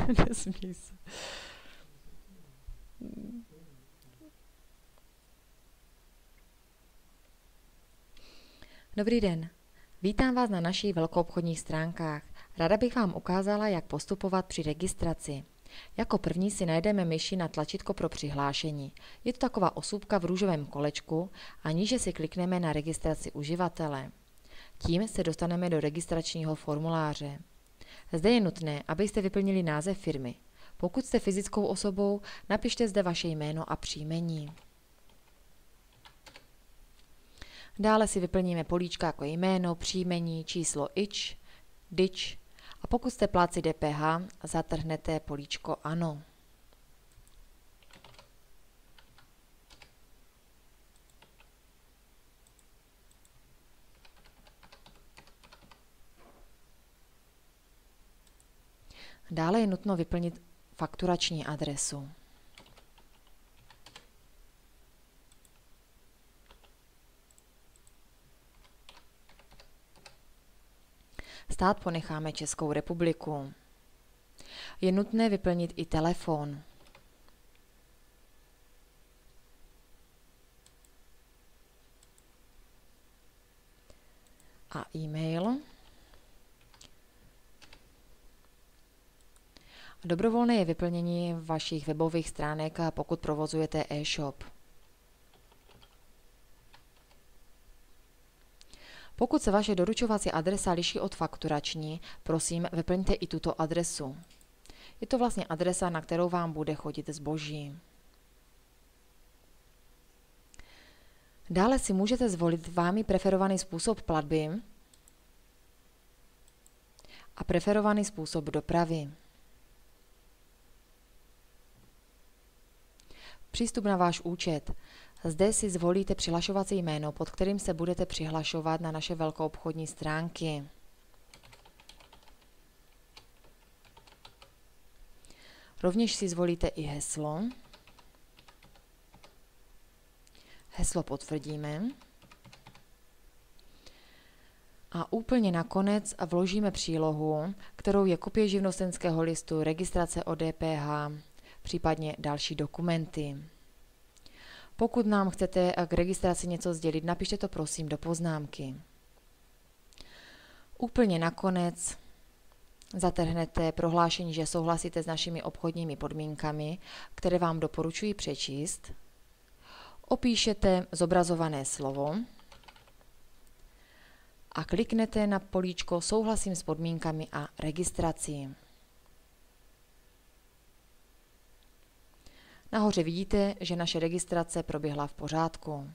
Nesmí se. Dobrý den. Vítám vás na našich velkoobchodních stránkách. Ráda bych vám ukázala, jak postupovat při registraci. Jako první si najdeme myši na tlačítko pro přihlášení. Je to taková osůbka v růžovém kolečku a níže si klikneme na registraci uživatele. Tím se dostaneme do registračního formuláře. Zde je nutné, abyste vyplnili název firmy. Pokud jste fyzickou osobou, napište zde vaše jméno a příjmení. Dále si vyplníme políčka jako jméno, příjmení, číslo IČ, DIČ a pokud jste plátci DPH, zatrhnete políčko ano. Dále je nutno vyplnit fakturační adresu. Stát ponecháme Českou republiku. Je nutné vyplnit i telefon. A e-mail. Dobrovolné je vyplnění vašich webových stránek, pokud provozujete e-shop. Pokud se vaše doručovací adresa liší od fakturační, prosím, vyplňte i tuto adresu. Je to vlastně adresa, na kterou vám bude chodit zboží. Dále si můžete zvolit vámi preferovaný způsob platby a preferovaný způsob dopravy. Přístup na váš účet. Zde si zvolíte přihlašovací jméno, pod kterým se budete přihlašovat na naše velkoobchodní stránky. Rovněž si zvolíte i heslo. Heslo potvrdíme. A úplně nakonec vložíme přílohu, kterou je kopie živnostenského listu, registrace o DPH, případně další dokumenty. Pokud nám chcete k registraci něco sdělit, napište to prosím do poznámky. Úplně nakonec zatrhnete prohlášení, že souhlasíte s našimi obchodními podmínkami, které vám doporučuji přečíst. Opíšete zobrazované slovo a kliknete na políčko Souhlasím s podmínkami a registrací. Nahoře vidíte, že naše registrace proběhla v pořádku.